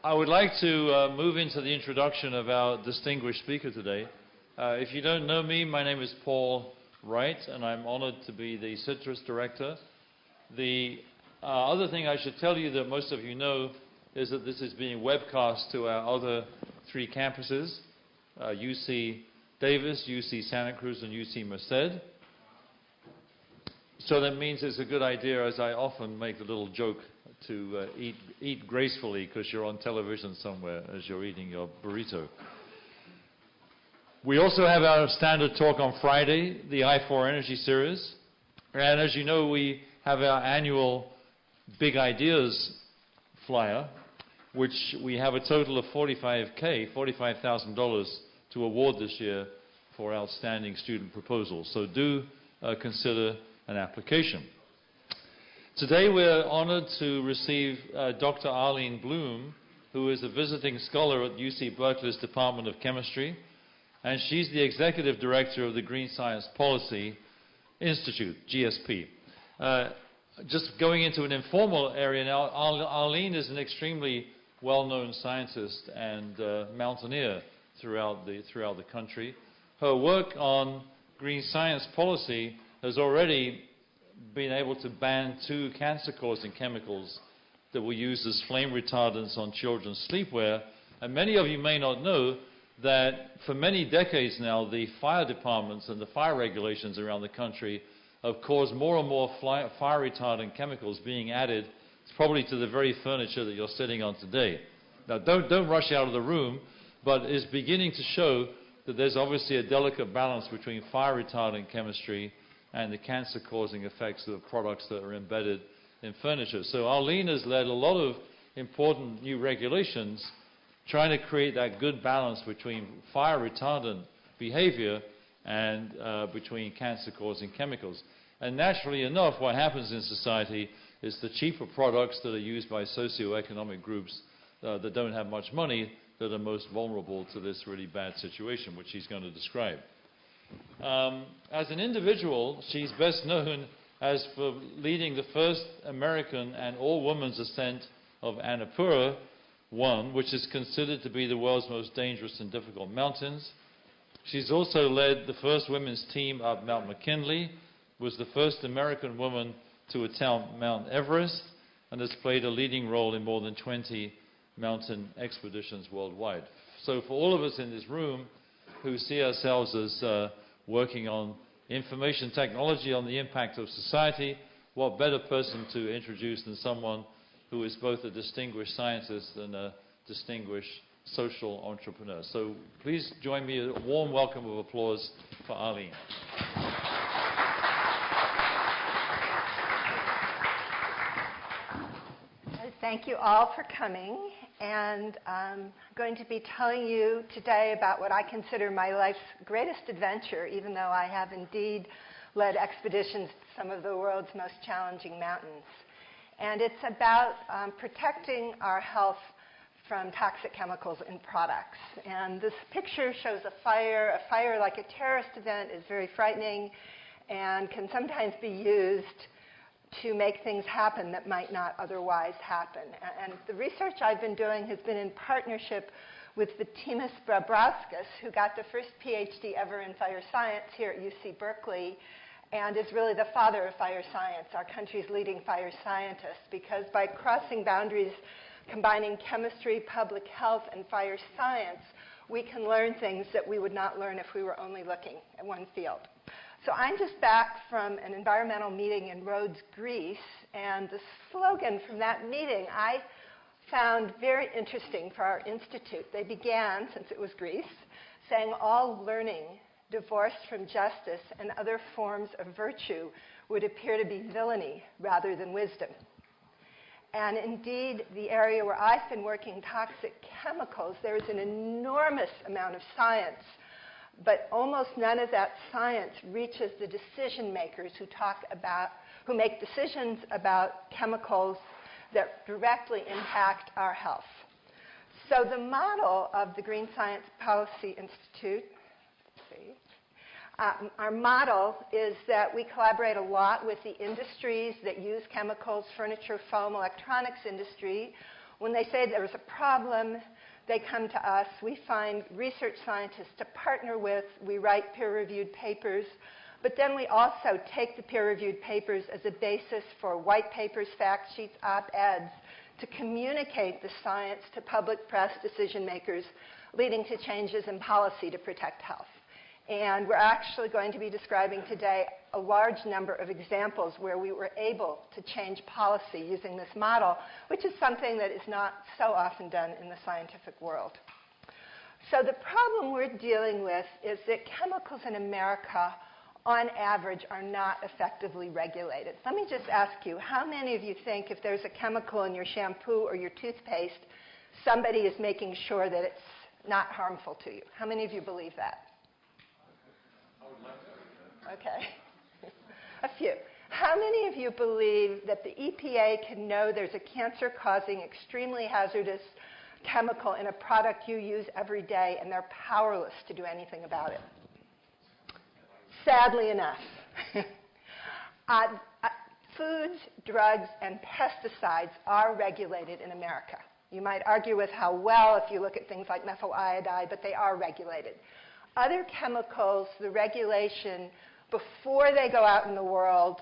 I would like to move into the introduction of our distinguished speaker today. If you don't know me, my name is Paul Wright, and I'm honored to be the CITRIS director. The other thing I should tell you that most of you know is that this is being webcast to our other 3 campuses, UC Davis, UC Santa Cruz, and UC Merced. So that means it's a good idea, as I often make the little joke, to eat gracefully because you're on television somewhere as you're eating your burrito. We also have our standard talk on Friday, the I4 Energy Series. And as you know, we have our annual Big Ideas flyer, which we have a total of $45,000 to award this year for outstanding student proposals. So do consider an application. Today we're honored to receive Dr. Arlene Blum, who is a visiting scholar at UC Berkeley's Department of Chemistry, and she's the executive director of the Green Science Policy Institute, GSP. Just going into an informal area now, Arlene is an extremely well-known scientist and mountaineer throughout the country. Her work on green science policy has already been able to ban 2 cancer-causing chemicals that were used as flame retardants on children's sleepwear. And many of you may not know that for many decades now, the fire departments and the fire regulations around the country have caused more and more fire retardant chemicals being added, probably to the very furniture that you're sitting on today. Now, don't rush out of the room, but it's beginning to show that there's obviously a delicate balance between fire retardant chemistry and the cancer-causing effects of the products that are embedded in furniture. So Arlene has led a lot of important new regulations trying to create that good balance between fire retardant behavior and between cancer-causing chemicals. And naturally enough, what happens in society is the cheaper products that are used by socioeconomic groups that don't have much money that are most vulnerable to this really bad situation, which she's going to describe. As an individual, she's best known as for leading the first American and all-women's ascent of Annapurna 1, which is considered to be the world's most dangerous and difficult mountains. She's also led the first women's team up Mount McKinley, was the first American woman to attempt Mount Everest, and has played a leading role in more than 20 mountain expeditions worldwide. So for all of us in this room who see ourselves as working on information technology on the impact of society, what better person to introduce than someone who is both a distinguished scientist and a distinguished social entrepreneur. So please join me in a warm welcome of applause for Arlene. Thank you all for coming, and I'm going to be telling you today about what I consider my life's greatest adventure, even though I have indeed led expeditions to some of the world's most challenging mountains. And it's about protecting our health from toxic chemicals in products. And this picture shows a fire. A fire, like a terrorist event, is very frightening and can sometimes be used to make things happen that might not otherwise happen. And the research I've been doing has been in partnership with Vitimus Brabrauskas, who got the first PhD ever in fire science here at UC Berkeley, and is really the father of fire science, our country's leading fire scientist, because by crossing boundaries, combining chemistry, public health, and fire science, we can learn things that we would not learn if we were only looking at one field. So I'm just back from an environmental meeting in Rhodes, Greece, and the slogan from that meeting I found very interesting for our institute. They began, since it was Greece, saying all learning divorced from justice and other forms of virtue would appear to be villainy rather than wisdom. And indeed, the area where I've been working, toxic chemicals, there is an enormous amount of science, but almost none of that science reaches the decision makers who make decisions about chemicals that directly impact our health. So the model of the Green Science Policy Institute, our model is that we collaborate a lot with the industries that use chemicals, furniture, foam, electronics industry. When they say there's a problem, they come to us. We find research scientists to partner with. We write peer-reviewed papers. But then we also take the peer-reviewed papers as a basis for white papers, fact sheets, op-eds to communicate the science to public press decision makers, leading to changes in policy to protect health. And we're actually going to be describing today a large number of examples where we were able to change policy using this model, which is something that is not so often done in the scientific world. So the problem we're dealing with is that chemicals in America, on average, are not effectively regulated. Let me just ask you, how many of you think if there's a chemical in your shampoo or your toothpaste, somebody is making sure that it's not harmful to you? How many of you believe that? Okay. A few. How many of you believe that the EPA can know there's a cancer-causing, extremely hazardous chemical in a product you use every day and they're powerless to do anything about it? Sadly enough. Foods, drugs, and pesticides are regulated in America. You might argue with how well if you look at things like methyl iodide, but they are regulated. Other chemicals, the regulation before they go out in the world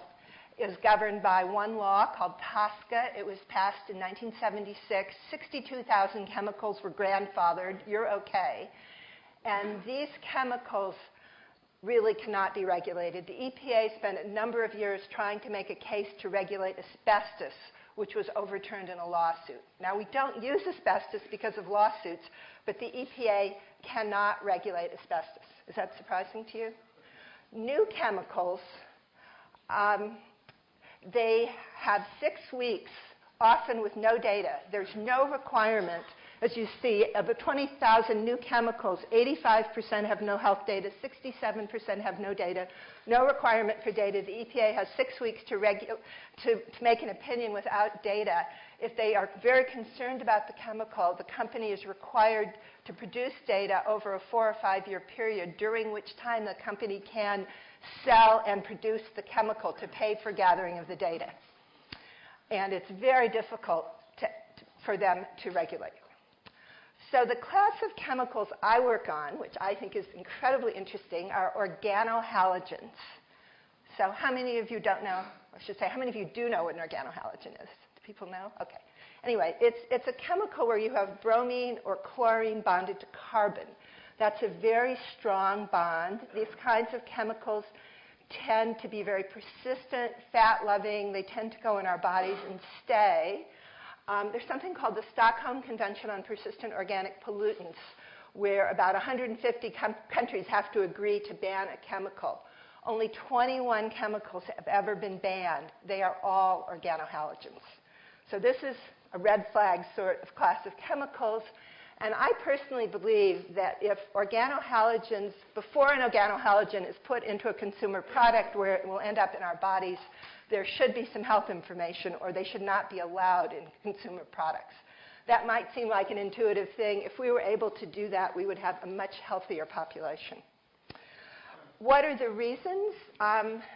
is governed by one law called TSCA. It was passed in 1976. 62,000 chemicals were grandfathered. You're okay. And these chemicals really cannot be regulated. The EPA spent a number of years trying to make a case to regulate asbestos, which was overturned in a lawsuit. Now, we don't use asbestos because of lawsuits, but the EPA cannot regulate asbestos. Is that surprising to you? New chemicals, they have 6 weeks, often with no data. There's no requirement. As you see, of the 20,000 new chemicals, 85% have no health data, 67% have no data, no requirement for data. The EPA has 6 weeks to make an opinion without data. If they are very concerned about the chemical, the company is required to produce data over a 4 or 5 year period, during which time the company can sell and produce the chemical to pay for gathering of the data. And it's very difficult for them to regulate. So the class of chemicals I work on, which I think is incredibly interesting, are organohalogens. So how many of you don't know, or I should say, how many of you do know what an organohalogen is? Do people know? Okay. Anyway, it's a chemical where you have bromine or chlorine bonded to carbon. That's a very strong bond. These kinds of chemicals tend to be very persistent, fat-loving. They tend to go in our bodies and stay. There's something called the Stockholm Convention on Persistent Organic Pollutants, where about 150 countries have to agree to ban a chemical. Only 21 chemicals have ever been banned. They are all organohalogens. So this is a red flag sort of class of chemicals. And I personally believe that if organohalogens, before an organohalogen is put into a consumer product where it will end up in our bodies, there should be some health information, or they should not be allowed in consumer products. That might seem like an intuitive thing. If we were able to do that, we would have a much healthier population. What are the reasons?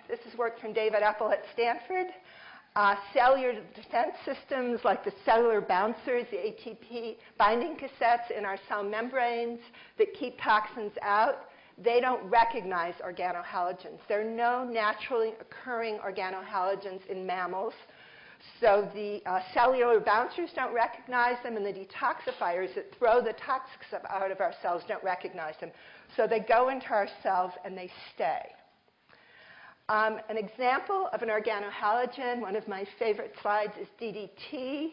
This is work from David Epple at Stanford. Cellular defense systems like the cellular bouncers, the ATP binding cassettes in our cell membranes that keep toxins out, they don't recognize organohalogens. There are no naturally occurring organohalogens in mammals. So the cellular bouncers don't recognize them, and the detoxifiers that throw the toxics out of our cells don't recognize them. So they go into our cells and they stay. An example of an organohalogen, one of my favorite slides, is DDT.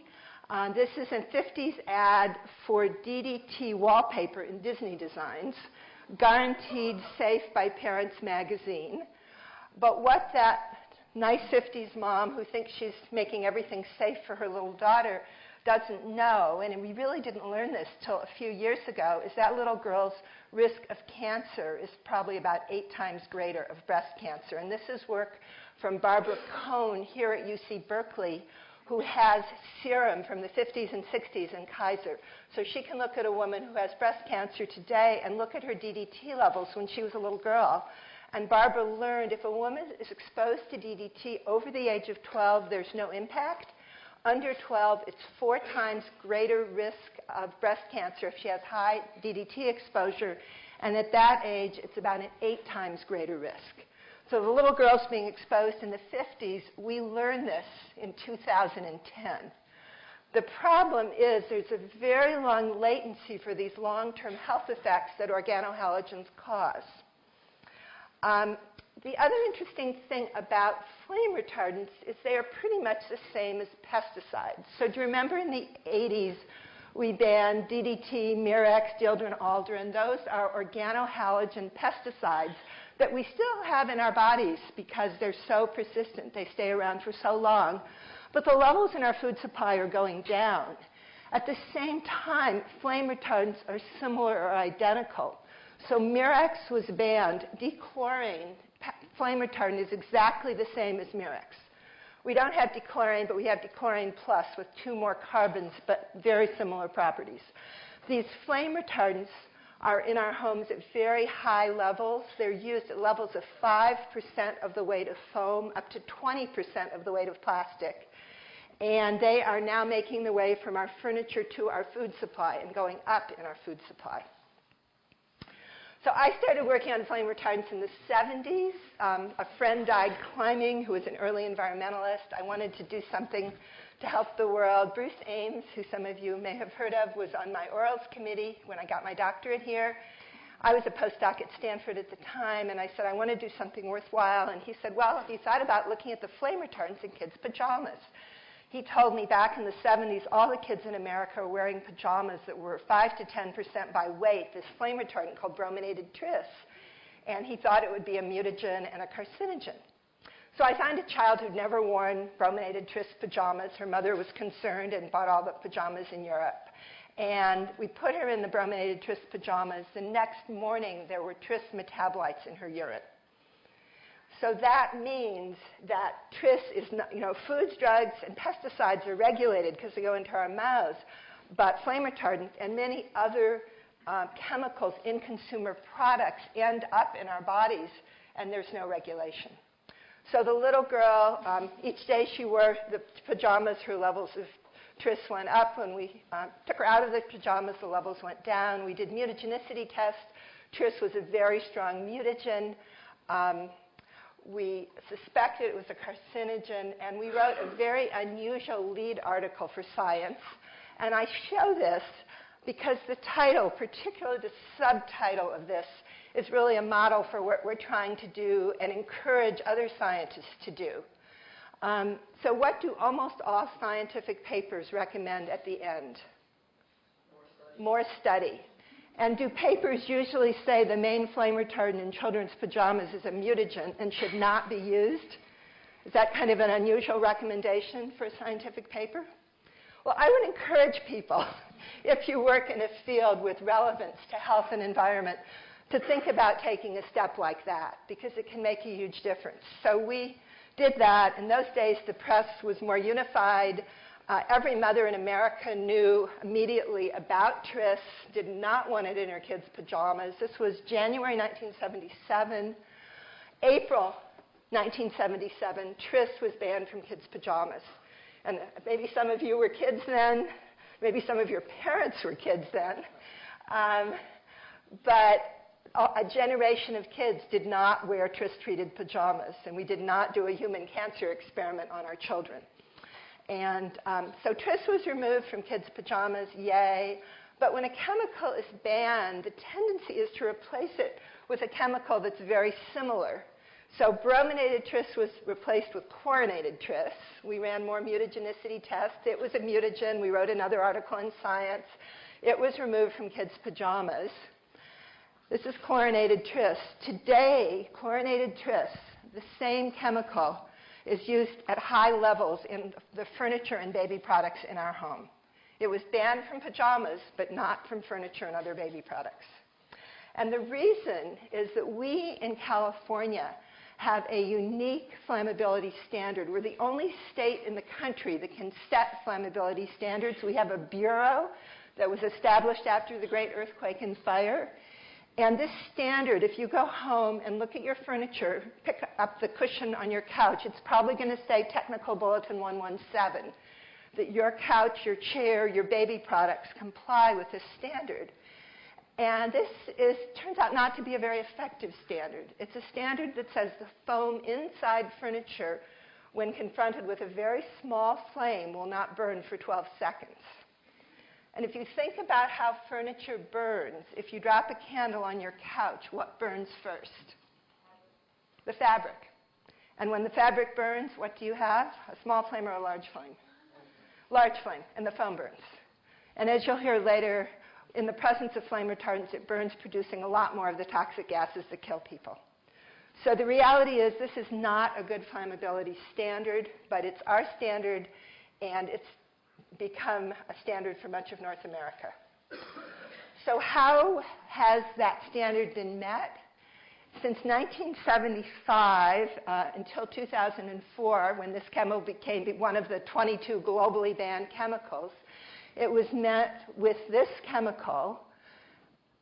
This is a 50s ad for DDT wallpaper in Disney designs, guaranteed safe by Parents magazine. But what that nice 50s mom who thinks she's making everything safe for her little daughter doesn't know, and we really didn't learn this till a few years ago, is that little girl's risk of cancer is probably about 8 times greater of breast cancer. And this is work from Barbara Cohn here at UC Berkeley, who has serum from the 50s and 60s in Kaiser. So she can look at a woman who has breast cancer today and look at her DDT levels when she was a little girl. And Barbara learned if a woman is exposed to DDT over the age of 12, there's no impact. Under 12, it's 4 times greater risk of breast cancer if she has high DDT exposure. And at that age, it's about an 8 times greater risk. So the little girls being exposed in the 50s, we learned this in 2010. The problem is there's a very long latency for these long-term health effects that organohalogens cause. The other interesting thing about flame retardants is they are pretty much the same as pesticides. So do you remember in the 80s, we banned DDT, Mirex, dieldrin, aldrin. Those are organohalogen pesticides that we still have in our bodies because they're so persistent. They stay around for so long. But the levels in our food supply are going down. At the same time, flame retardants are similar or identical. So Mirex was banned. Dechlorine, flame retardant, is exactly the same as Mirex. We don't have dechlorine, but we have dechlorine plus with 2 more carbons, but very similar properties. These flame retardants are in our homes at very high levels. They're used at levels of 5% of the weight of foam up to 20% of the weight of plastic. And they are now making their way from our furniture to our food supply and going up in our food supply. So I started working on flame retardants in the 70s. A friend died climbing who was an early environmentalist. I wanted to do something to help the world. Bruce Ames, who some of you may have heard of, was on my orals committee when I got my doctorate here. I was a postdoc at Stanford at the time, and I said, I want to do something worthwhile. And he said, well, have you thought about looking at the flame retardants in kids' pajamas? He told me back in the 70s, all the kids in America were wearing pajamas that were 5 to 10% by weight, this flame retardant called brominated tris. And he thought it would be a mutagen and a carcinogen. So I found a child who'd never worn brominated tris pajamas. Her mother was concerned and bought all the pajamas in Europe. And we put her in the brominated tris pajamas. The next morning, there were tris metabolites in her urine. So that means that tris is not, foods, drugs, and pesticides are regulated because they go into our mouths, but flame retardant and many other chemicals in consumer products end up in our bodies, and there's no regulation. So the little girl, each day she wore the pajamas, her levels of tris went up. When we took her out of the pajamas, the levels went down. We did mutagenicity tests. Tris was a very strong mutagen. We suspected it was a carcinogen, and we wrote a very unusual lead article for Science. And I show this because the title, particularly the subtitle of this, is really a model for what we're trying to do and encourage other scientists to do. So what do almost all scientific papers recommend at the end? More study. And do papers usually say the main flame retardant in children's pajamas is a mutagen and should not be used? Is that kind of an unusual recommendation for a scientific paper? Well, I would encourage people, if you work in a field with relevance to health and environment, to think about taking a step like that, because it can make a huge difference. So we did that. In those days, the press was more unified. Every mother in America knew immediately about tris, did not want it in her kids' pajamas. This was January 1977. April 1977, tris was banned from kids' pajamas. And maybe some of you were kids then. Maybe some of your parents were kids then. But a generation of kids did not wear tris-treated pajamas, and we did not do a human cancer experiment on our children. And so tris was removed from kids' pajamas, yay. But when a chemical is banned, the tendency is to replace it with a chemical that's very similar. So brominated tris was replaced with chlorinated tris. We ran more mutagenicity tests. It was a mutagen. We wrote another article in Science. It was removed from kids' pajamas. This is chlorinated tris. Today, chlorinated tris, the same chemical, is used at high levels in the furniture and baby products in our home. It was banned from pajamas, but not from furniture and other baby products. And the reason is that we in California have a unique flammability standard. We're the only state in the country that can set flammability standards. We have a bureau that was established after the great earthquake and fire. And this standard, if you go home and look at your furniture, pick up the cushion on your couch, it's probably going to say Technical Bulletin 117. that your couch, your chair, your baby products comply with this standard. And this turns out not to be a very effective standard. It's a standard that says the foam inside furniture, when confronted with a very small flame, will not burn for 12 seconds. And if you think about how furniture burns, if you drop a candle on your couch, what burns first? The fabric. And when the fabric burns, what do you have? A small flame or a large flame? Large flame, and the foam burns. And as you'll hear later, in the presence of flame retardants, it burns, producing a lot more of the toxic gases that kill people. So the reality is this is not a good flammability standard, but it's our standard, and it's become a standard for much of North America. So how has that standard been met? Since 1975 until 2004, when this chemical became one of the 22 globally banned chemicals, it was met with this chemical.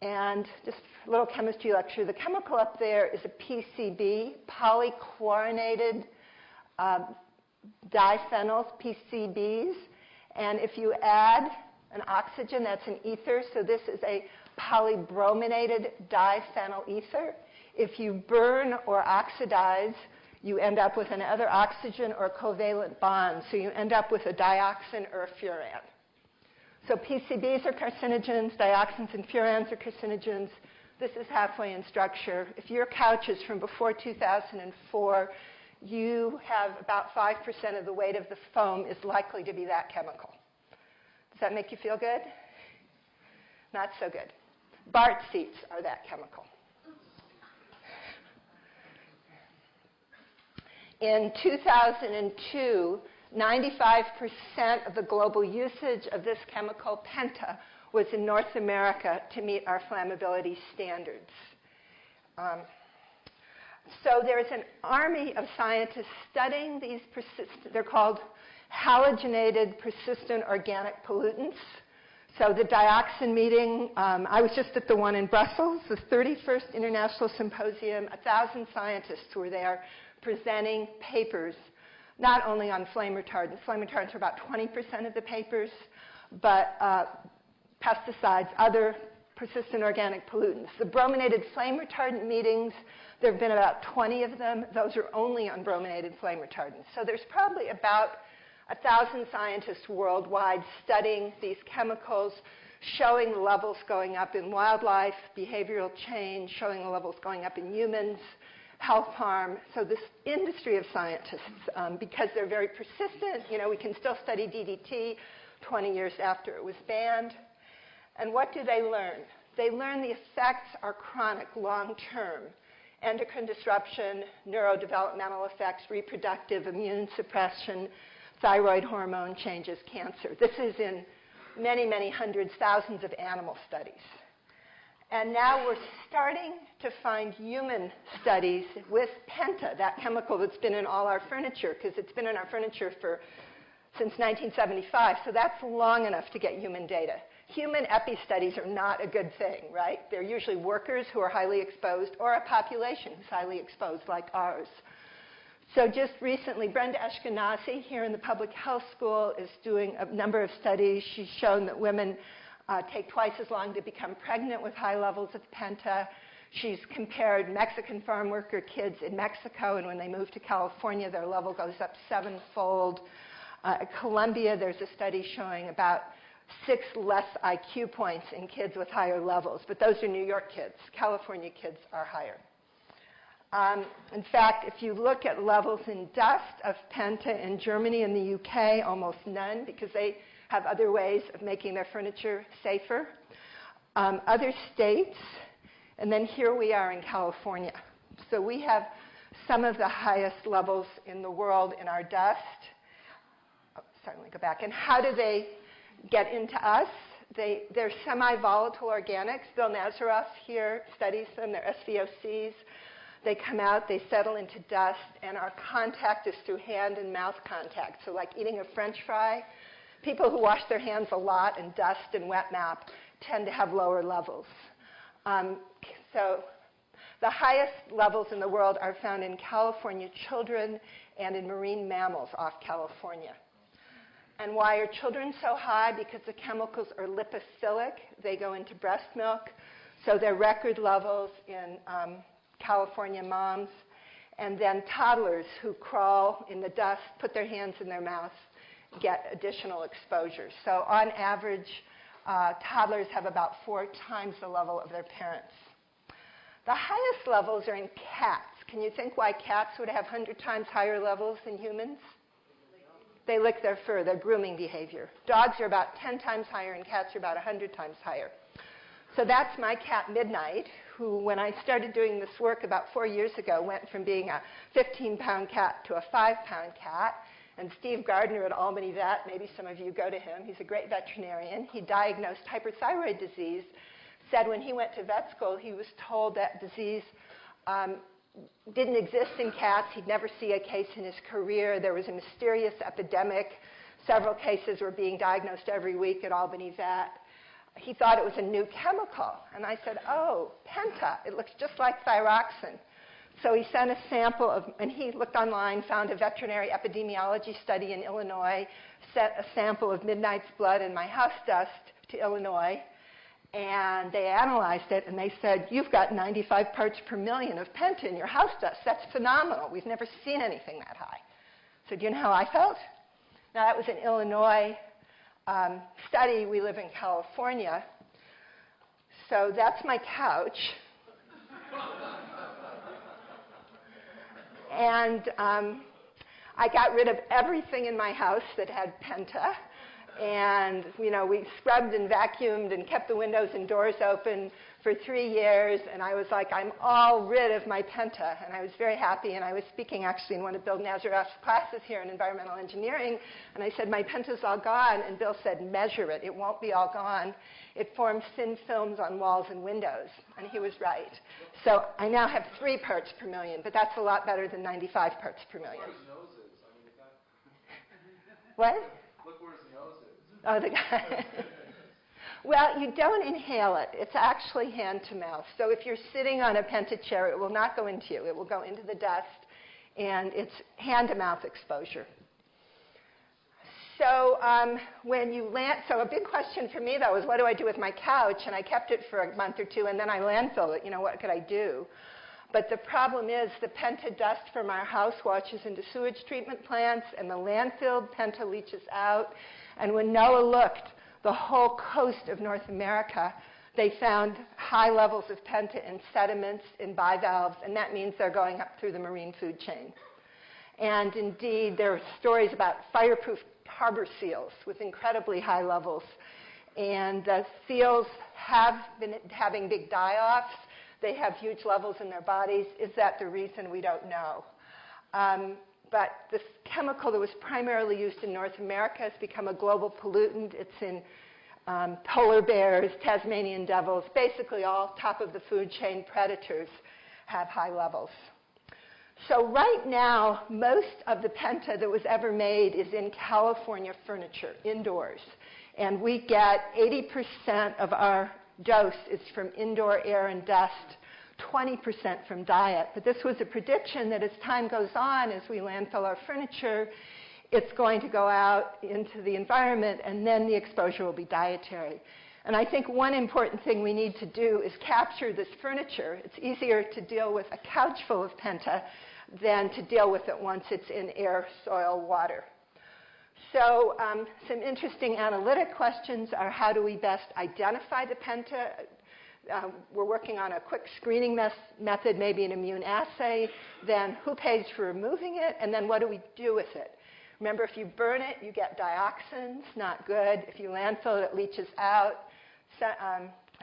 And just a little chemistry lecture. The chemical up there is a PCB, polychlorinated diphenyls, PCBs. And if you add an oxygen, that's an ether. So this is a polybrominated diphenyl ether. If you burn or oxidize, you end up with another oxygen or covalent bond. So you end up with a dioxin or a furan. So PCBs are carcinogens, dioxins and furans are carcinogens. This is halfway in structure. If your couch is from before 2004, you have about 5% of the weight of the foam is likely to be that chemical. Does that make you feel good? Not so good. BART seats are that chemical. In 2002, 95% of the global usage of this chemical, penta, was in North America to meet our flammability standards. So there's an army of scientists studying these they're called halogenated persistent organic pollutants. So the dioxin meeting, I was just at the one in Brussels, the 31st International Symposium. 1,000 scientists were there presenting papers, not only on flame retardants. Flame retardants are about 20% of the papers, but pesticides, other persistent organic pollutants. The brominated flame retardant meetings, there have been about 20 of them. Those are only on brominated flame retardants. So there's probably about 1,000 scientists worldwide studying these chemicals, showing the levels going up in wildlife, behavioral change, showing the levels going up in humans, health harm. So this industry of scientists, because they're very persistent, we can still study DDT 20 years after it was banned. And what do they learn? They learn the effects are chronic, long-term. Endocrine disruption, neurodevelopmental effects, reproductive, immune suppression, thyroid hormone changes, cancer. This is in many, many hundreds, thousands of animal studies. And now we're starting to find human studies with penta, that chemical that's been in all our furniture, because it's been in our furniture since 1975. So that's long enough to get human data. Human epi studies are not a good thing, right? They're usually workers who are highly exposed or a population who's highly exposed like ours. So just recently, Brenda Ashkenazi here in the Public Health School is doing a number of studies. She's shown that women take twice as long to become pregnant with high levels of penta. She's compared Mexican farm worker kids in Mexico, and when they move to California, their level goes up 7-fold. At Columbia, there's a study showing about 6 less IQ points in kids with higher levels, but those are New York kids. California kids are higher. In fact, if you look at levels in dust of penta in Germany and the UK, almost none, because they have other ways of making their furniture safer. Other states, and then here we are in California. So we have some of the highest levels in the world in our dust. Oh, sorry, let me go back. And how do they get into us? They're semi-volatile organics. Bill Nazaroff here studies them. They're SVOCs. They come out, they settle into dust, and our contact is through hand and mouth contact. So like eating a French fry, people who wash their hands a lot in dust and wet map tend to have lower levels. So the highest levels in the world are found in California children and in marine mammals off California. And why are children so high? Because the chemicals are lipophilic. They go into breast milk. So they're record levels in California moms. And then toddlers who crawl in the dust, put their hands in their mouths, get additional exposure. So on average, toddlers have about 4 times the level of their parents. The highest levels are in cats. Can you think why cats would have 100 times higher levels than humans? They lick their fur, their grooming behavior. Dogs are about 10 times higher, and cats are about 100 times higher. So that's my cat, Midnight, who, when I started doing this work about 4 years ago, went from being a 15-pound cat to a 5-pound cat. And Steve Gardner at Albany Vet, maybe some of you go to him, he's a great veterinarian. He diagnosed hyperthyroid disease, said when he went to vet school, he was told that disease didn't exist in cats. He'd never see a case in his career. There was a mysterious epidemic. Several cases were being diagnosed every week at Albany Vet. He thought it was a new chemical. And I said, oh, penta. It looks just like thyroxine. So he sent a sample of, and he looked online, found a veterinary epidemiology study in Illinois, sent a sample of Midnight's blood and my house dust to Illinois. And they analyzed it, and they said, you've got 95 parts per million of penta in your house dust. That's phenomenal. We've never seen anything that high. So do you know how I felt? Now, that was an Illinois study. We live in California. So that's my couch. And I got rid of everything in my house that had penta. And, you know, we scrubbed and vacuumed and kept the windows and doors open for 3 years. And I was like, I'm all rid of my penta. And I was very happy. And I was speaking actually in one of Bill Nazareth's classes here in environmental engineering. And I said, my penta's all gone. And Bill said, measure it. It won't be all gone. It forms thin films on walls and windows. And he was right. So I now have 3 parts per million. But that's a lot better than 95 parts per million. Where his nose is. I mean, that... What? Look where his nose is. Oh, the guy. Well, you don't inhale it. It's actually hand to mouth. So if you're sitting on a penta chair, it will not go into you. It will go into the dust, and it's hand to mouth exposure. So when you land, so a big question for me though is, what do I do with my couch? And I kept it for a month or 2, and then I landfilled it. You know, what could I do? But the problem is the penta dust from our house washes into sewage treatment plants, and the landfill penta leaches out. And when NOAA looked, the whole coast of North America, they found high levels of penta in sediments, in bivalves, and that means they're going up through the marine food chain. And indeed, there are stories about fireproof harbor seals with incredibly high levels. And the seals have been having big die-offs. They have huge levels in their bodies. Is that the reason? We don't know. But this chemical that was primarily used in North America has become a global pollutant. It's in polar bears, Tasmanian devils, basically all top of the food chain predators have high levels. So right now, most of the penta that was ever made is in California furniture, indoors. And we get 80% of our dose is from indoor air and dust, 20% from diet. But this was a prediction that as time goes on, as we landfill our furniture, it's going to go out into the environment, and then the exposure will be dietary. And I think one important thing we need to do is capture this furniture. It's easier to deal with a couch full of penta than to deal with it once it's in air, soil, water. So some interesting analytic questions are, how do we best identify the penta? We're working on a quick screening method, maybe an immune assay. Then who pays for removing it? And then what do we do with it? Remember, if you burn it, you get dioxins, not good. If you landfill it, it leaches out. So,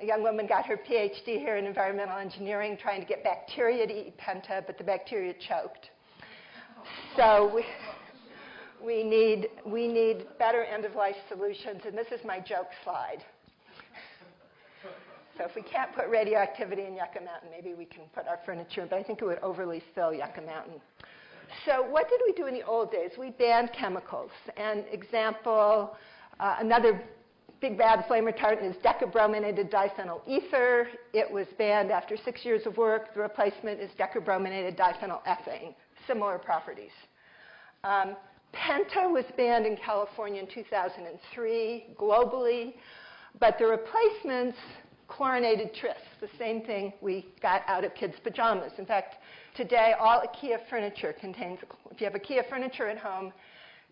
a young woman got her PhD here in environmental engineering trying to get bacteria to eat penta, but the bacteria choked. So we need better end-of-life solutions, and this is my joke slide. So if we can't put radioactivity in Yucca Mountain, maybe we can put our furniture in, but I think it would overly fill Yucca Mountain. So what did we do in the old days? We banned chemicals. An example, another big bad flame retardant is decabrominated diphenyl ether. It was banned after 6 years of work. The replacement is decabrominated diphenyl ethane, similar properties. Penta was banned in California in 2003, globally, but the replacements, chlorinated tris, the same thing we got out of kids' pajamas. In fact, today all IKEA furniture contains, if you have IKEA furniture at home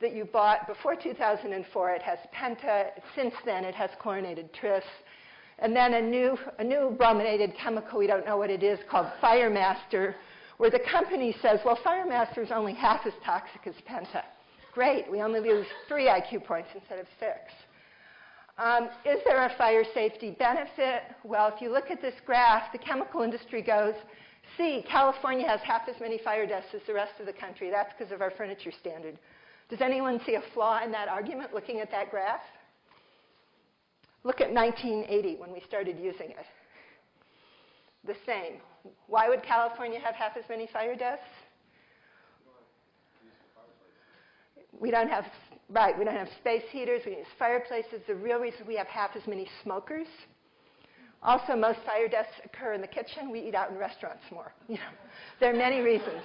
that you bought before 2004, it has penta. Since then, it has chlorinated tris. And then a new brominated chemical, we don't know what it is, called Firemaster, where the company says, well, Firemaster is only half as toxic as penta. Great, we only lose 3 IQ points instead of 6. Is there a fire safety benefit? Well, if you look at this graph, the chemical industry goes, see, California has half as many fire deaths as the rest of the country. That's because of our furniture standard. Does anyone see a flaw in that argument looking at that graph? Look at 1980 when we started using it. The same. Why would California have half as many fire deaths? We don't have, right, we don't have space heaters, we use fireplaces. The real reason we have half as many smokers. Also, most fire deaths occur in the kitchen. We eat out in restaurants more. You know, there are many reasons.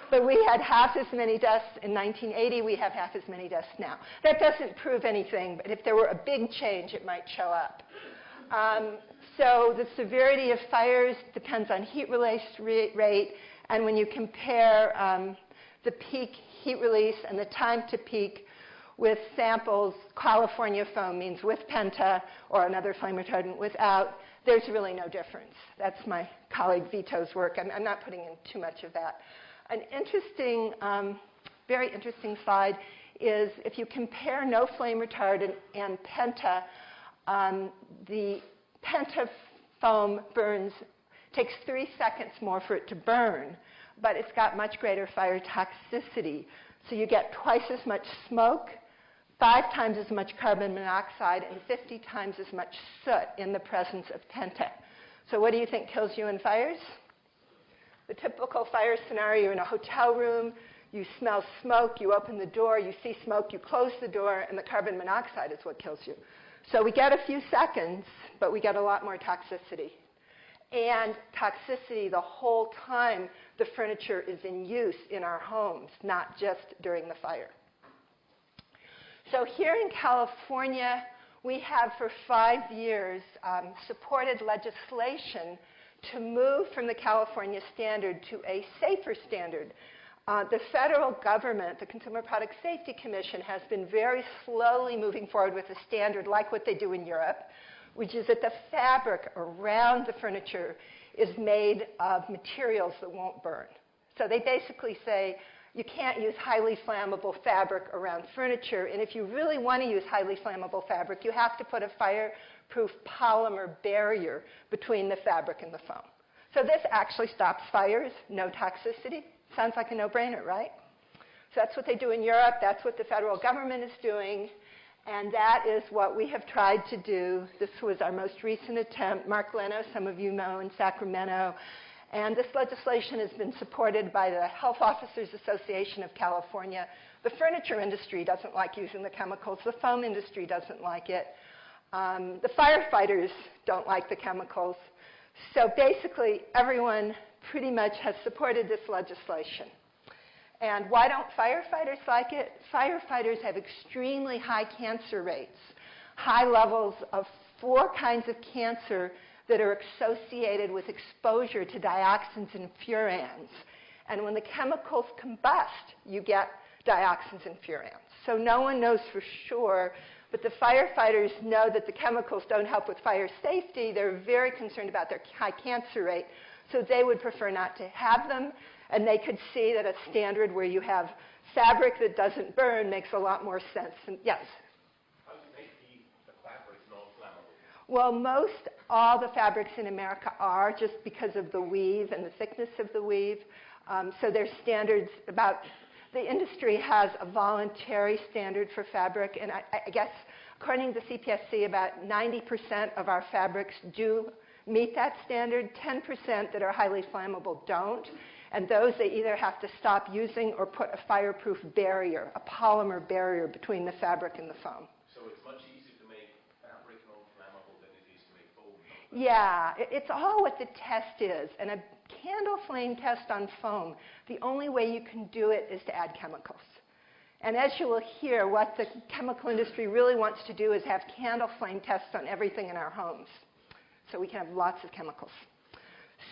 But we had half as many deaths in 1980. We have half as many deaths now. That doesn't prove anything, but if there were a big change, it might show up. So the severity of fires depends on heat release rate. And when you compare the peak heat release and the time to peak with samples, California foam means with penta or another flame retardant without, there's really no difference. That's my colleague Vito's work. I'm not putting in too much of that. An interesting, very interesting slide is if you compare no flame retardant and penta, the penta foam burns, takes 3 seconds more for it to burn, but it's got much greater fire toxicity. So you get twice as much smoke, 5 times as much carbon monoxide, and 50 times as much soot in the presence of penta. So what do you think kills you in fires? The typical fire scenario, you're in a hotel room, you smell smoke, you open the door, you see smoke, you close the door, and the carbon monoxide is what kills you. So we get a few seconds, but we get a lot more toxicity. And toxicity the whole time the furniture is in use in our homes, not just during the fire. So here in California, we have for 5 years supported legislation to move from the California standard to a safer standard. The federal government, the Consumer Product Safety Commission, has been very slowly moving forward with a standard like what they do in Europe, which is that the fabric around the furniture is made of materials that won't burn. So they basically say you can't use highly flammable fabric around furniture, and if you really want to use highly flammable fabric, you have to put a fireproof polymer barrier between the fabric and the foam. So this actually stops fires, no toxicity. Sounds like a no-brainer, right? So that's what they do in Europe. That's what the federal government is doing. And that is what we have tried to do. This was our most recent attempt. Mark Leno, some of you know, in Sacramento. And this legislation has been supported by the Health Officers Association of California. The furniture industry doesn't like using the chemicals. The foam industry doesn't like it. The firefighters don't like the chemicals. So basically, everyone pretty much has supported this legislation. And why don't firefighters like it? Firefighters have extremely high cancer rates, high levels of 4 kinds of cancer that are associated with exposure to dioxins and furans. And when the chemicals combust, you get dioxins and furans. So no one knows for sure, but the firefighters know that the chemicals don't help with fire safety. They're very concerned about their high cancer rate, so they would prefer not to have them. And they could see that a standard where you have fabric that doesn't burn makes a lot more sense. And yes? How do you make the fabrics non-flammable? Well, most all the fabrics in America are, just because of the weave and the thickness of the weave. So there's standards about, the industry has a voluntary standard for fabric. And I guess, according to the CPSC, about 90% of our fabrics do meet that standard. 10% that are highly flammable don't. And those they either have to stop using or put a fireproof barrier, a polymer barrier between the fabric and the foam. So it's much easier to make fabric non-flammable than it is to make foam. Yeah, it's all what the test is. And a candle flame test on foam, the only way you can do it is to add chemicals. And as you will hear, what the chemical industry really wants to do is have candle flame tests on everything in our homes, so we can have lots of chemicals.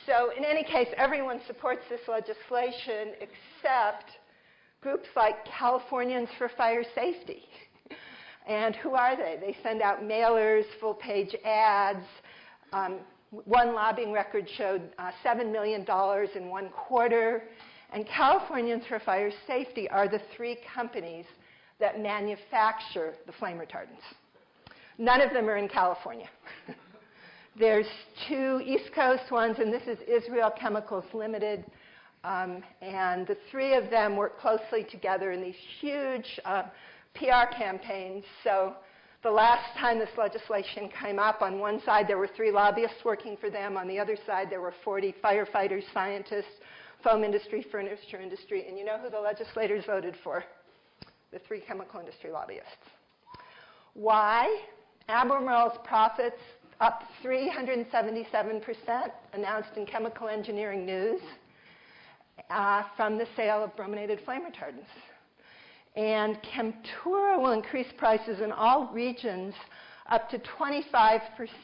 So in any case, everyone supports this legislation except groups like Californians for Fire Safety. And who are they? They send out mailers, full-page ads. One lobbying record showed $7 million in 1 quarter. And Californians for Fire Safety are the 3 companies that manufacture the flame retardants. None of them are in California. There's 2 East Coast ones, and this is Israel Chemicals Limited. And the 3 of them work closely together in these huge PR campaigns. So the last time this legislation came up, on one side there were 3 lobbyists working for them. On the other side there were 40 firefighters, scientists, foam industry, furniture industry. And you know who the legislators voted for? The 3 chemical industry lobbyists. Why? Albemarle's profits up 377%, announced in Chemical Engineering News, from the sale of brominated flame retardants. And Chemtura will increase prices in all regions up to 25%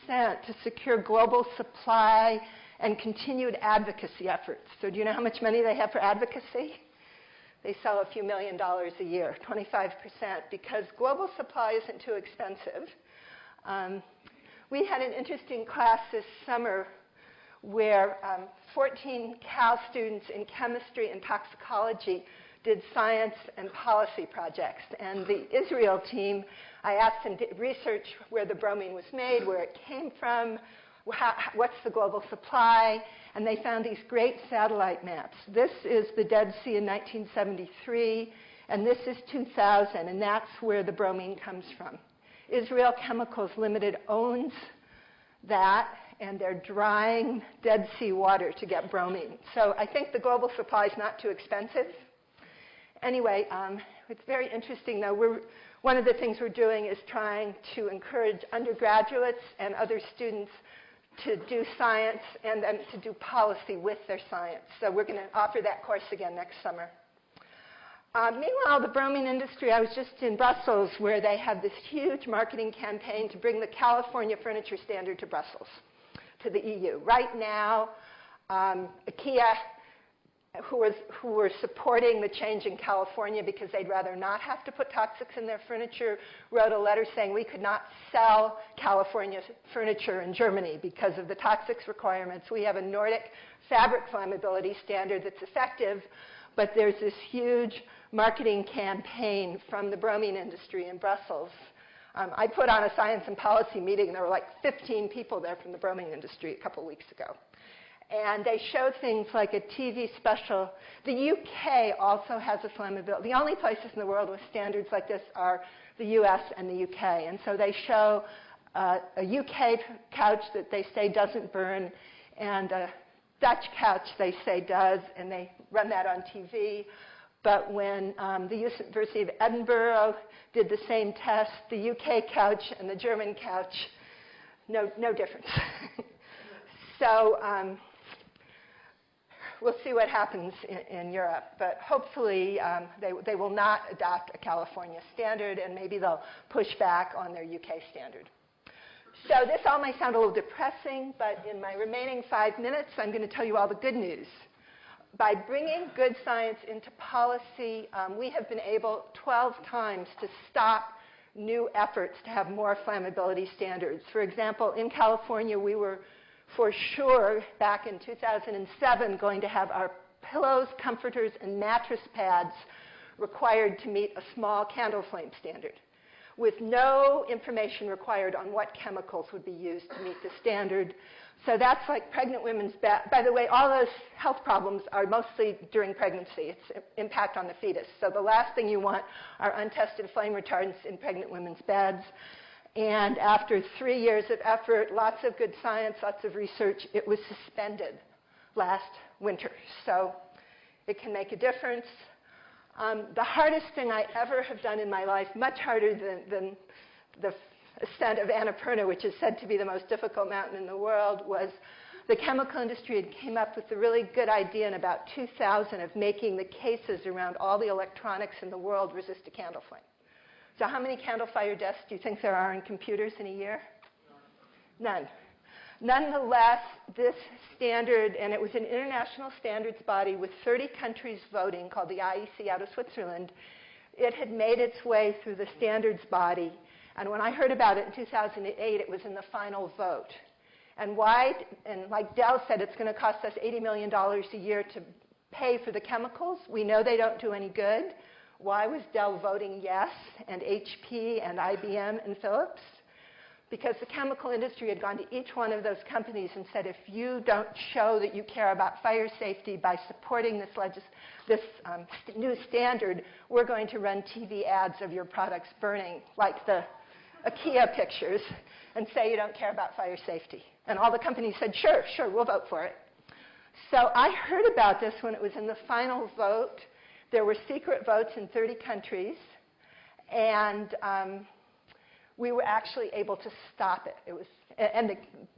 to secure global supply and continued advocacy efforts. So do you know how much money they have for advocacy? They sell a few $1 million a year, 25%, because global supply isn't too expensive. We had an interesting class this summer where 14 Cal students in chemistry and toxicology did science and policy projects. And the Israel team, I asked them to research where the bromine was made, where it came from, what's the global supply, and they found these great satellite maps. This is the Dead Sea in 1973, and this is 2000, and that's where the bromine comes from. Israel Chemicals Limited owns that, and they're drying Dead Sea water to get bromine. So I think the global supply is not too expensive. Anyway, it's very interesting, though. One of the things we're doing is trying to encourage undergraduates and other students to do science and then to do policy with their science. So we're going to offer that course again next summer. Meanwhile, the bromine industry, I was just in Brussels where they have this huge marketing campaign to bring the California furniture standard to Brussels, to the EU. Right now, IKEA, who were supporting the change in California because they'd rather not have to put toxics in their furniture, wrote a letter saying we could not sell California furniture in Germany because of the toxics requirements. We have a Nordic fabric flammability standard that's effective, but there's this huge marketing campaign from the bromine industry in Brussels. I put on a science and policy meeting, and there were like 15 people there from the bromine industry a couple weeks ago. And they showed things like a TV special. The UK also has a flammability. The only places in the world with standards like this are the US and the UK. And so they show a UK couch that they say doesn't burn, and a Dutch couch they say does, and they run that on TV. But when the University of Edinburgh did the same test, the UK couch and the German couch, no difference. So we'll see what happens in Europe. But hopefully they will not adopt a California standard, and maybe they'll push back on their UK standard. So this all may sound a little depressing, but in my remaining 5 minutes, I'm going to tell you all the good news. By bringing good science into policy, we have been able 12 times to stop new efforts to have more flammability standards. For example, in California, we were for sure back in 2007 going to have our pillows, comforters, and mattress pads required to meet a small candle flame standard, with no information required on what chemicals would be used to meet the standard. So that's like pregnant women's beds. By the way, all those health problems are mostly during pregnancy. It's impact on the fetus. So the last thing you want are untested flame retardants in pregnant women's beds. And after 3 years of effort, lots of good science, lots of research, it was suspended last winter. So it can make a difference. The hardest thing I ever have done in my life, much harder than the ascent of Annapurna, which is said to be the most difficult mountain in the world, was the chemical industry had came up with the really good idea in about 2000 of making the cases around all the electronics in the world resist a candle flame. So how many candle fire deaths do you think there are in computers in a year? None. Nonetheless, this standard, and it was an international standards body with 30 countries voting called the IEC out of Switzerland, it had made its way through the standards body. And when I heard about it in 2008, it was in the final vote. And why? And like Dell said, it's going to cost us $80 million a year to pay for the chemicals. We know they don't do any good. Why was Dell voting yes, and HP and IBM and Philips? Because the chemical industry had gone to each one of those companies and said, if you don't show that you care about fire safety by supporting this new standard, we're going to run TV ads of your products burning, like the IKEA pictures, and say you don't care about fire safety. And all the companies said, sure, we'll vote for it. So I heard about this when it was in the final vote. There were secret votes in 30 countries, and we were actually able to stop it.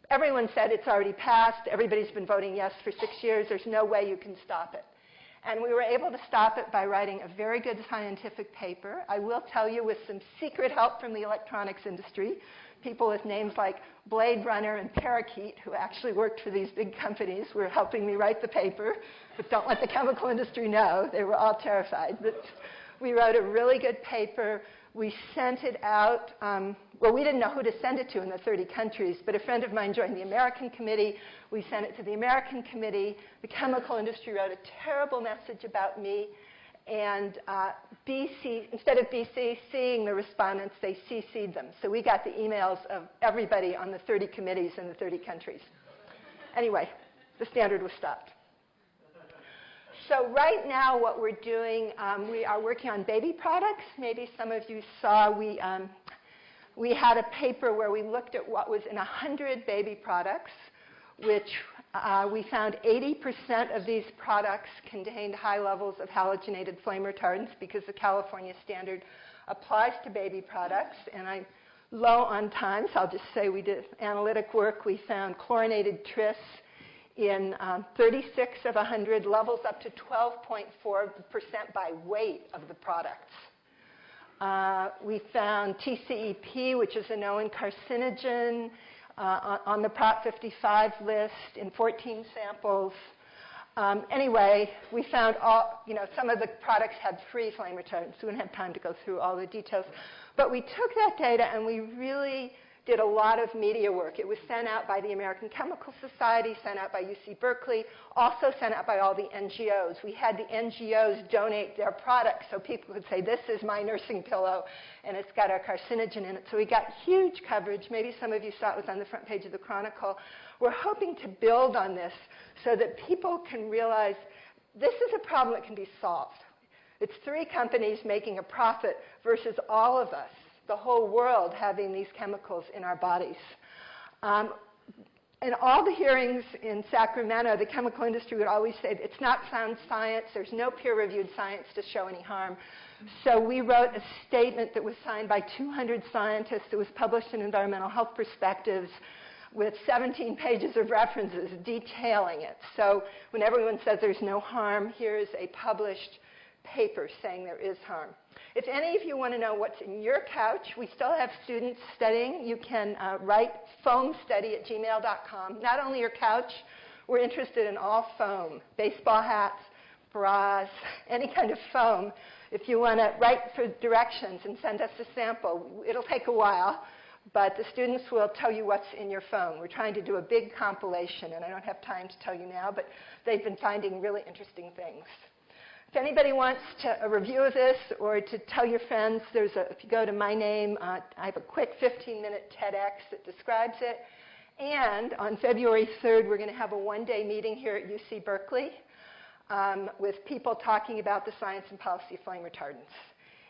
Everyone said it's already passed. Everybody's been voting yes for 6 years. There's no way you can stop it. And we were able to stop it by writing a very good scientific paper. I will tell you, with some secret help from the electronics industry, people with names like Blade Runner and Parakeet, who actually worked for these big companies, were helping me write the paper. But don't let the chemical industry know. They were all terrified. But we wrote a really good paper. We sent it out. Well, we didn't know who to send it to in the 30 countries, but a friend of mine joined the American committee. We sent it to the American committee. The chemical industry wrote a terrible message about me. And instead of BCCing the respondents, they CC'd them. So we got the emails of everybody on the 30 committees in the 30 countries. Anyway, the standard was stopped. So right now what we're doing, we are working on baby products. Maybe some of you saw we had a paper where we looked at what was in 100 baby products, which we found 80% of these products contained high levels of halogenated flame retardants because the California standard applies to baby products. And I'm low on time, so I'll just say we did analytic work. We found chlorinated tris in 36 of 100, levels up to 12.4% by weight of the products. We found TCEP, which is a known carcinogen, on the Prop 55 list in 14 samples. Anyway, we found some of the products had free flame retardants, so we didn't have time to go through all the details. But we took that data and we really did a lot of media work. It was sent out by the American Chemical Society, sent out by UC Berkeley, also sent out by all the NGOs. We had the NGOs donate their products so people could say, this is my nursing pillow, and it's got our carcinogen in it. So we got huge coverage. Maybe some of you saw it was on the front page of the Chronicle. We're hoping to build on this so that people can realize this is a problem that can be solved. It's 3 companies making a profit versus all of us, the whole world, having these chemicals in our bodies. In all the hearings in Sacramento, the chemical industry would always say, it's not sound science, there's no peer-reviewed science to show any harm. So we wrote a statement that was signed by 200 scientists. It was published in Environmental Health Perspectives with 17 pages of references detailing it. So when everyone says there's no harm, here's a published paper saying there is harm. If any of you want to know what's in your couch, we still have students studying. You can write foamstudy@gmail.com. Not only your couch, we're interested in all foam, baseball hats, bras, any kind of foam. If you want to write for directions and send us a sample, it'll take a while, but the students will tell you what's in your foam. We're trying to do a big compilation, and I don't have time to tell you now, but they've been finding really interesting things. If anybody wants a review of this or to tell your friends, if you go to my name, I have a quick 15-minute TEDx that describes it. And on February 3rd, we're going to have a one-day meeting here at UC Berkeley with people talking about the science and policy of flame retardants.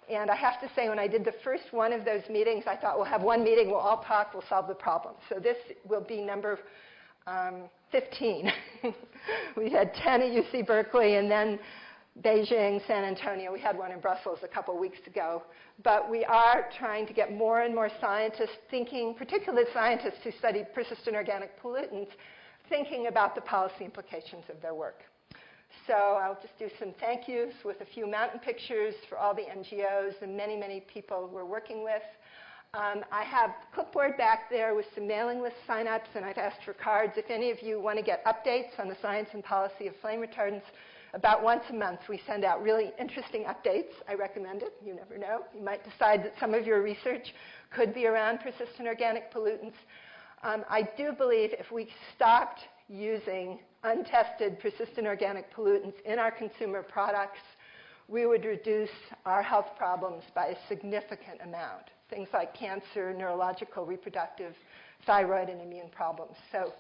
And I have to say, when I did the first one of those meetings, I thought, we'll have one meeting, we'll all talk, we'll solve the problem. So this will be number 15. We had 10 at UC Berkeley, and then Beijing, San Antonio. We had one in Brussels a couple weeks ago. But we are trying to get more and more scientists thinking, particularly scientists who study persistent organic pollutants, thinking about the policy implications of their work. So I'll just do some thank yous with a few mountain pictures for all the NGOs and many, many people we're working with. I have a clipboard back there with some mailing list signups, and I've asked for cards. If any of you want to get updates on the science and policy of flame retardants, about once a month we send out really interesting updates. I recommend it. You never know. You might decide that some of your research could be around persistent organic pollutants. I do believe if we stopped using untested persistent organic pollutants in our consumer products, we would reduce our health problems by a significant amount. Things like cancer, neurological, reproductive, thyroid, and immune problems. So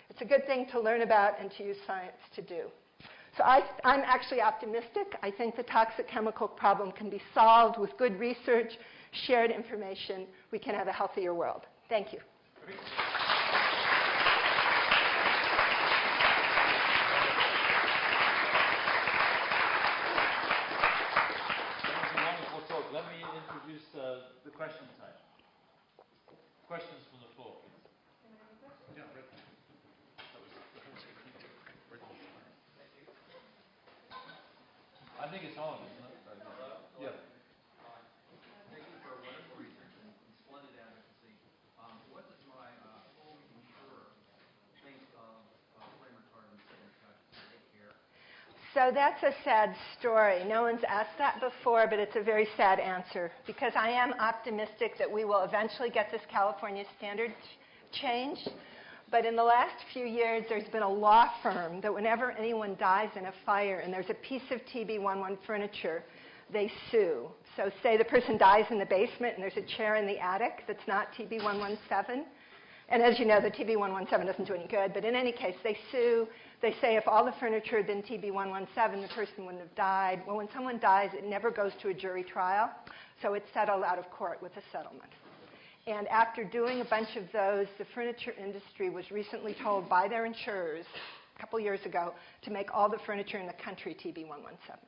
it's a good thing to learn about and to use science to do. So I'm actually optimistic. I think the toxic chemical problem can be solved with good research, shared information. We can have a healthier world. Thank you. Let me introduce the question time. Questions from the floor, please. Yeah, right. I think it's on, isn't it? Yeah. Thank you for wonderful research and splendid advocacy. What does my home insurer think of flame retardants and take care? So that's a sad story. No one's asked that before, but it's a very sad answer, because I am optimistic that we will eventually get this California standard changed. But in the last few years, there's been a law firm that whenever anyone dies in a fire and there's a piece of TB11 furniture, they sue. So say the person dies in the basement and there's a chair in the attic that's not TB117. And as you know, the TB117 doesn't do any good. But in any case, they sue. They say if all the furniture had been TB117, the person wouldn't have died. Well, when someone dies, it never goes to a jury trial. So it's settled out of court with a settlement. And after doing a bunch of those, the furniture industry was recently told by their insurers a couple years ago to make all the furniture in the country TB117.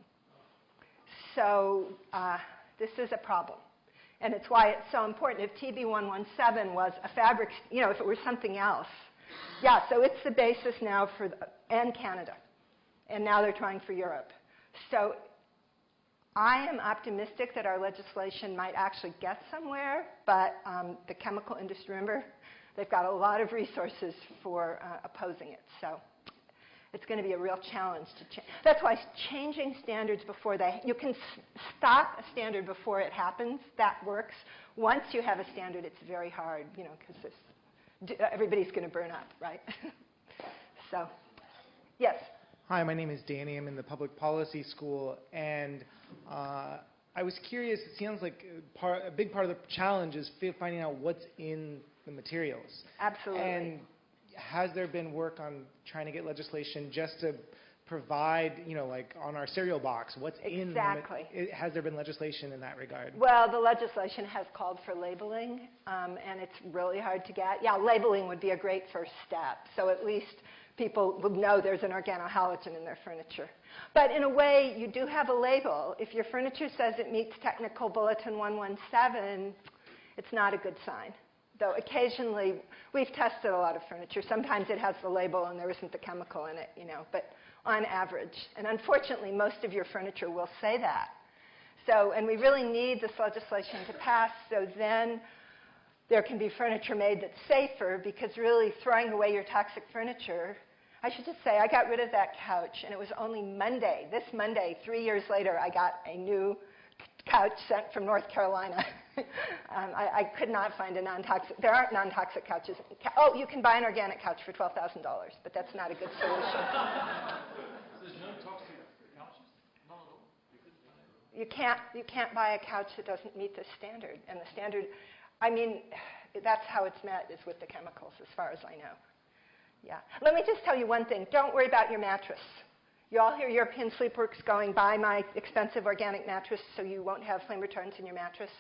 So this is a problem. And it's why it's so important. If TB117 was a fabric, if it were something else. Yeah, so it's the basis now for, and Canada. And now they're trying for Europe. So I am optimistic that our legislation might actually get somewhere, but the chemical industry, remember, they've got a lot of resources for opposing it. So it's going to be a real challenge to change. That's why changing standards before you can stop a standard before it happens. That works. Once you have a standard, it's very hard, because everybody's going to burn up, right? So, yes. Hi, my name is Danny. I'm in the public policy school, and I was curious. It sounds like a big part of the challenge is finding out what's in the materials. Absolutely. And has there been work on trying to get legislation just to provide, like on our cereal box, what's in? Exactly. Has there been legislation in that regard? Well, the legislation has called for labeling, and it's really hard to get. Yeah, labeling would be a great first step. So at least people will know there's an organohalogen in their furniture. But in a way, you do have a label. If your furniture says it meets technical bulletin 117, it's not a good sign. Though occasionally, we've tested a lot of furniture. Sometimes it has the label and there isn't the chemical in it, but on average. And unfortunately, most of your furniture will say that. So, and we really need this legislation to pass, so then there can be furniture made that's safer, because really throwing away your toxic furniture, I should just say, I got rid of that couch, and it was only Monday, this Monday, 3 years later, I got a new couch sent from North Carolina. I could not find a non-toxic. There aren't non-toxic couches. Oh, you can buy an organic couch for $12,000, but that's not a good solution. There's no toxic couches? None at all? You can't buy a couch that doesn't meet the standard. And the standard, that's how it's met, is with the chemicals, as far as I know. Yeah. Let me just tell you one thing. Don't worry about your mattress. You all hear European Sleepworks going, buy my expensive organic mattress so you won't have flame retardants in your mattress.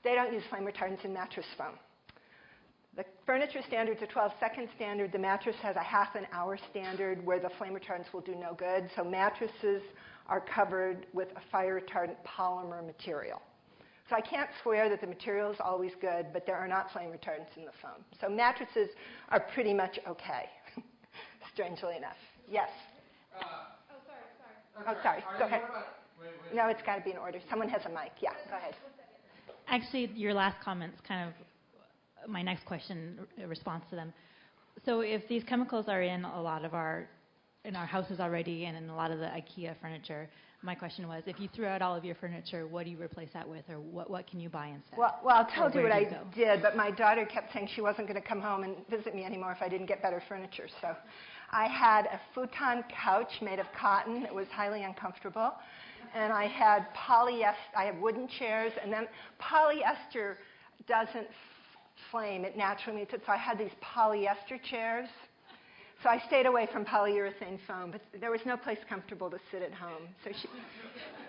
They don't use flame retardants in mattress foam. The furniture standard's a 12-second standard. The mattress has a half an hour standard where the flame retardants will do no good. So mattresses are covered with a fire retardant polymer material. So I can't swear that the material is always good, but there are not flame retardants in the foam. So mattresses are pretty much okay. strangely enough. Yes. I'm Oh, sorry. Go ahead. What about, No, it's got to be in order. Someone has a mic. Yeah, go ahead. Actually, your last comment's kind of my next question, response to them. So if these chemicals are in a lot of our houses already and in a lot of the IKEA furniture, my question was, if you threw out all of your furniture, what do you replace that with, or what can you buy instead? Well, I'll tell you what I go? did, but my daughter kept saying she wasn't going to come home and visit me anymore if I didn't get better furniture. So I had a futon couch made of cotton. It was highly uncomfortable. And I had polyester. I have wooden chairs, and then polyester doesn't flame. It naturally meets it. So I had these polyester chairs. So I stayed away from polyurethane foam, but there was no place comfortable to sit at home. So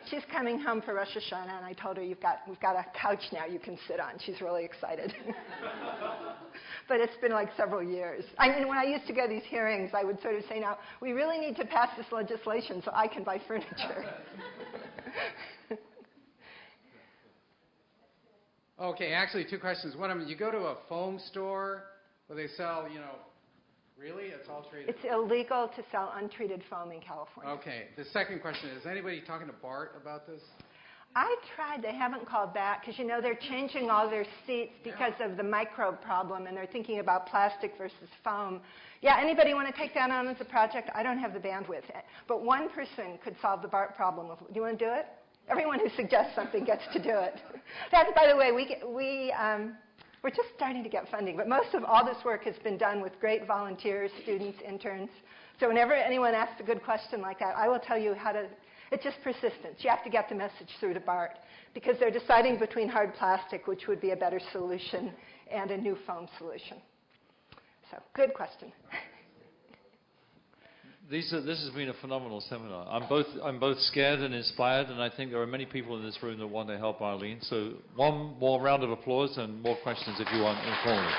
she's coming home for Rosh Hashanah, and I told her, we've got a couch now you can sit on. She's really excited. But it's been like several years. I mean, when I used to go to these hearings, I would sort of say, now, we really need to pass this legislation so I can buy furniture. Okay, actually, two questions. One of them, you go to a foam store where they sell, really? It's all treated? It's illegal to sell untreated foam in California. Okay. The second question, is anybody talking to Bart about this? I tried. They haven't called back because, they're changing all their seats because of the microbe problem, and they're thinking about plastic versus foam. Yeah, anybody want to take that on as a project? I don't have the bandwidth. But one person could solve the Bart problem. Do you want to do it? Everyone who suggests something gets to do it. That, by the way, we're just starting to get funding, but most of all this work has been done with great volunteers, students, interns. So whenever anyone asks a good question like that, I will tell you how to. It's just persistence. You have to get the message through to BART because they're deciding between hard plastic, which would be a better solution, and a new foam solution. So, good question. This has been a phenomenal seminar. I'm both scared and inspired, and I think there are many people in this room that want to help Arlene. So one more round of applause and more questions if you want informally.